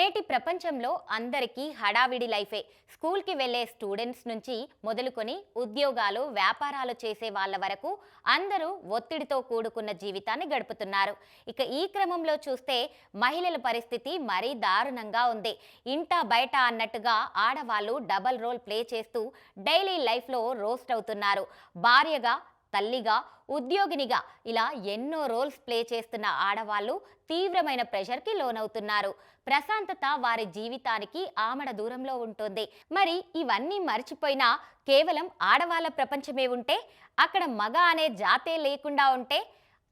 నేటి ప్రపంచంలో అందరికీ హడావిడి లైఫే. స్కూల్కి వెళ్ళే స్టూడెంట్స్ నుంచి మొదలుకొని ఉద్యోగాలు వ్యాపారాలు చేసే వాళ్ళ వరకు అందరూ ఒత్తిడితో కూడుకున్న జీవితాన్ని గడుపుతున్నారు. ఇక ఈ క్రమంలో చూస్తే మహిళల పరిస్థితి మరీ దారుణంగా ఉంది. ఇంటా బయట అన్నట్టుగా ఆడవాళ్ళు డబల్ రోల్ ప్లే చేస్తూ డైలీ లైఫ్లో రోస్ట్ అవుతున్నారు. భార్యగా, తల్లిగా, ఉద్యోగినిగా ఇలా ఎన్నో రోల్స్ ప్లే చేస్తున్న ఆడవాళ్ళు తీవ్రమైన ప్రెషర్కి లోనవుతున్నారు. ప్రశాంతత వారి జీవితానికి ఆమడ దూరంలో ఉంటుంది. మరి ఇవన్నీ మర్చిపోయినా కేవలం ఆడవాళ్ళ ప్రపంచమే ఉంటే, అక్కడ మగ అనే జాతే లేకుండా ఉంటే,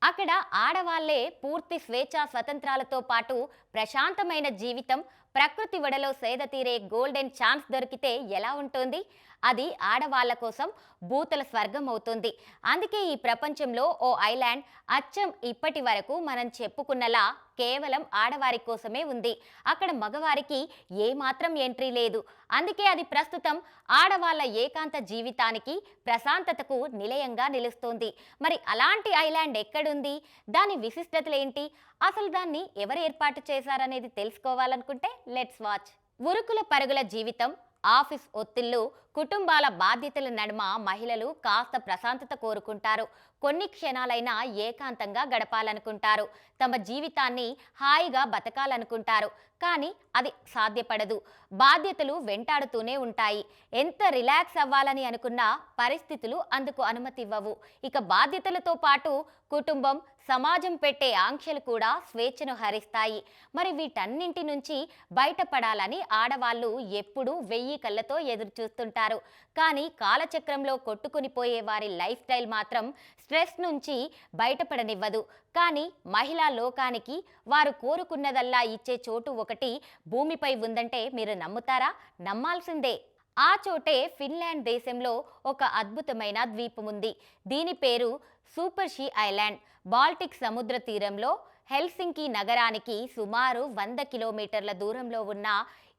అక్కడ ఆడవాళ్లే పూర్తి స్వేచ్ఛా స్వతంత్రాలతో పాటు ప్రశాంతమైన జీవితం, ప్రకృతి ఒడలో సేద తీరే గోల్డెన్ ఛాన్స్ దొరికితే ఎలా ఉంటుంది? అది ఆడవాళ్ల కోసం భూతల స్వర్గం అవుతుంది. అందుకే ఈ ప్రపంచంలో ఓ ఐలాండ్ అచ్చం ఇప్పటి వరకు మనం చెప్పుకున్నలా కేవలం ఆడవారి కోసమే ఉంది. అక్కడ మగవారికి ఏమాత్రం ఎంట్రీ లేదు. అందుకే అది ప్రస్తుతం ఆడవాళ్ల ఏకాంత జీవితానికి, ప్రశాంతతకు నిలయంగా నిలుస్తోంది. మరి అలాంటి ఐలాండ్ ఎక్కడుంది? దాని విశిష్టతలేంటి? అసలు దాన్ని ఎవరు ఏర్పాటు చేశారనేది తెలుసుకోవాలనుకుంటే లెట్స్ వాచ్. ఉరుకుల పరుగుల జీవితం, ఆఫీస్ ఒత్తిళ్లు, కుటుంబాల బాధ్యతల నడుమ మహిళలు కాస్త ప్రశాంతత కోరుకుంటారు. కొన్ని క్షణాలైనా ఏకాంతంగా గడపాలనుకుంటారు. తమ జీవితాన్ని హాయిగా బతకాలనుకుంటారు. కానీ అది సాధ్యపడదు. బాధ్యతలు వెంటాడుతూనే ఉంటాయి. ఎంత రిలాక్స్ అవ్వాలని అనుకున్నా పరిస్థితులు అందుకు అనుమతి ఇవ్వవు. ఇక బాధ్యతలతో పాటు కుటుంబం, సమాజం పెట్టే ఆంక్షలు కూడా స్వేచ్ఛను హరిస్తాయి. మరి వీటన్నింటి నుంచి బయటపడాలని ఆడవాళ్ళు ఎప్పుడూ 1000 కళ్ళతో ఎదురు చూస్తుంటారు. కానీ కాలచక్రంలో కొట్టుకుని పోయే వారి లైఫ్ స్టైల్ మాత్రం స్ట్రెస్ నుంచి బయటపడనివ్వదు. కానీ మహిళా లోకానికి వారు కోరుకున్నదల్లా ఇచ్చే చోటు ఒకటి భూమిపై ఉందంటే మీరు నమ్ముతారా? నమ్మాల్సిందే. ఆ చోటే ఫిన్లాండ్ దేశంలో ఒక అద్భుతమైన ద్వీపం ఉంది. దీని పేరు సూపర్ షీ ఐలాండ్. బాల్టిక్ సముద్ర తీరంలో హెల్సింకి నగరానికి సుమారు 100 కిలోమీటర్ల దూరంలో ఉన్న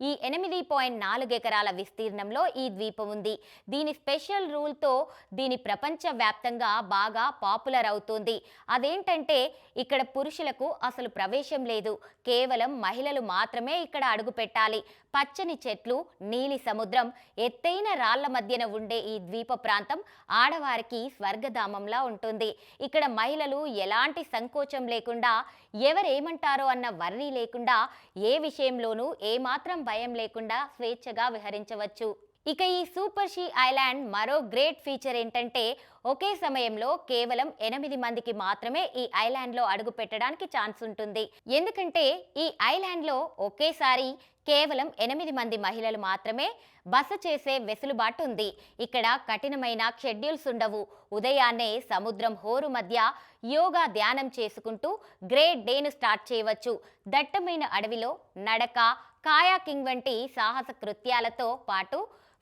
ఈ 8.4 ఎకరాల విస్తీర్ణంలో ఈ ద్వీపం ఉంది. దీని స్పెషల్ రూల్తో దీని ప్రపంచవ్యాప్తంగా బాగా పాపులర్ అవుతుంది. అదేంటంటే ఇక్కడ పురుషులకు అసలు ప్రవేశం లేదు. కేవలం మహిళలు మాత్రమే ఇక్కడ అడుగు పెట్టాలి. పచ్చని చెట్లు, నీలి సముద్రం, ఎత్తైన రాళ్ల మధ్యన ఉండే ఈ ద్వీప ప్రాంతం ఆడవారికి స్వర్గధామంలా ఉంటుంది. ఇక్కడ మహిళలు ఎలాంటి సంకోచం లేకుండా, ఎవరేమంటారో అన్న వర్రీ లేకుండా, ఏ విషయంలోనూ ఏమాత్రం భయం లేకుండా స్వేచ్ఛగా విహరించవచ్చు. ఇక ఈ సూపర్ షీ ఐలాండ్ మరో గ్రేట్ ఫీచర్ ఏంటంటే, ఒకే సమయంలో కేవలం 8 మందికి మాత్రమే ఈ ఐలాండ్లో అడుగు పెట్టడానికి ఛాన్స్ ఉంటుంది. ఎందుకంటే ఈ ఐలాండ్లో ఒకేసారి కేవలం 8 మంది మహిళలు మాత్రమే బస చేసే వెసులుబాటు ఉంది. ఇక్కడ కఠినమైన షెడ్యూల్స్ ఉండవు. ఉదయాన్నే సముద్రం హోరు మధ్య యోగా, ధ్యానం చేసుకుంటూ గ్రేట్ డేను స్టార్ట్ చేయవచ్చు. దట్టమైన అడవిలో నడక, కాయాకింగ్ వంటి సాహస కృత్యాలతో పాటు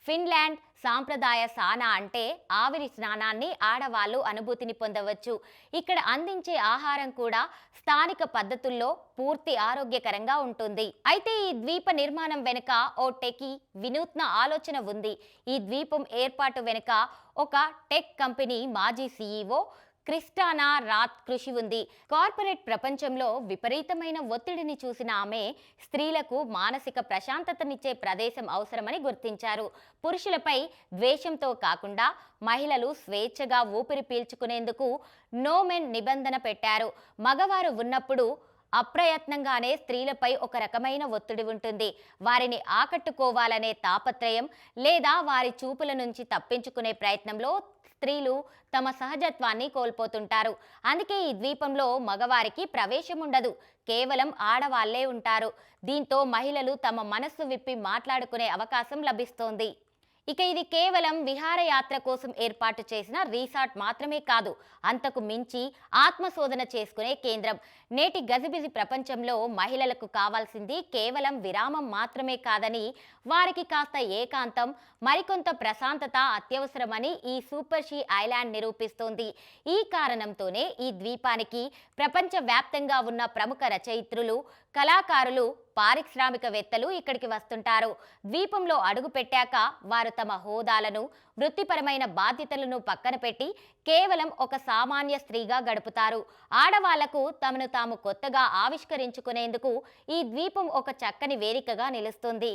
ఫిన్లాండ్ సాంప్రదాయ సానా అంటే ఆవిరి స్నానాన్ని ఆడవాళ్ళు అనుభూతిని పొందవచ్చు. ఇక్కడ అందించే ఆహారం కూడా స్థానిక పద్ధతుల్లో పూర్తి ఆరోగ్యకరంగా ఉంటుంది. అయితే ఈ ద్వీప నిర్మాణం వెనుక ఓ టెకీ వినూత్న ఆలోచన ఉంది. ఈ ద్వీపం ఏర్పాటు వెనుక ఒక టెక్ కంపెనీ మాజీ సీఈఓ క్రిస్టానా రాత్ కృషి ఉంది. కార్పొరేట్ ప్రపంచంలో విపరీతమైన ఒత్తిడిని చూసిన ఆమె స్త్రీలకు మానసిక ప్రశాంతతనిచ్చే ప్రదేశం అవసరమని గుర్తించారు. పురుషులపై ద్వేషంతో కాకుండా మహిళలు స్వేచ్ఛగా ఊపిరి పీల్చుకునేందుకు నోమెన్ నిబంధన పెట్టారు. మగవారు ఉన్నప్పుడు అప్రయత్నంగానే స్త్రీలపై ఒక రకమైన ఒత్తిడి ఉంటుంది. వారిని ఆకట్టుకోవాలనే తాపత్రయం లేదా వారి చూపుల నుంచి తప్పించుకునే ప్రయత్నంలో స్త్రీలు తమ సహజత్వాన్ని కోల్పోతుంటారు. అందుకే ఈ ద్వీపంలో మగవారికి ప్రవేశం ఉండదు. కేవలం ఆడవాళ్లే ఉంటారు. దీంతో మహిళలు తమ మనస్సు విప్పి మాట్లాడుకునే అవకాశం లభిస్తోంది. ఇక ఇది కేవలం విహారయాత్ర కోసం ఏర్పాటు చేసిన రిసార్ట్ మాత్రమే కాదు, అంతకు మించి ఆత్మశోధన చేసుకునే కేంద్రం. నేటి గజిబిజి ప్రపంచంలో మహిళలకు కావాల్సింది కేవలం విరామం మాత్రమే కాదని, వారికి కాస్త ఏకాంతం, మరికొంత ప్రశాంతత అత్యవసరమని ఈ సూపర్ షీ ఐలాండ్ నిరూపిస్తోంది. ఈ కారణంతోనే ఈ ద్వీపానికి ప్రపంచవ్యాప్తంగా ఉన్న ప్రముఖ రచయిత్రులు, కళాకారులు, పారిశ్రామికవేత్తలు ఇక్కడికి వస్తుంటారు. ద్వీపంలో అడుగు పెట్టాక వారు తమ హోదాలను, వృత్తిపరమైన బాధ్యతలను పక్కన పెట్టి కేవలం ఒక సామాన్య స్త్రీగా గడుపుతారు. ఆడవాళ్లకు తమను తాము కొత్తగా ఆవిష్కరించుకునేందుకు ఈ ద్వీపం ఒక చక్కని వేదికగా నిలుస్తుంది.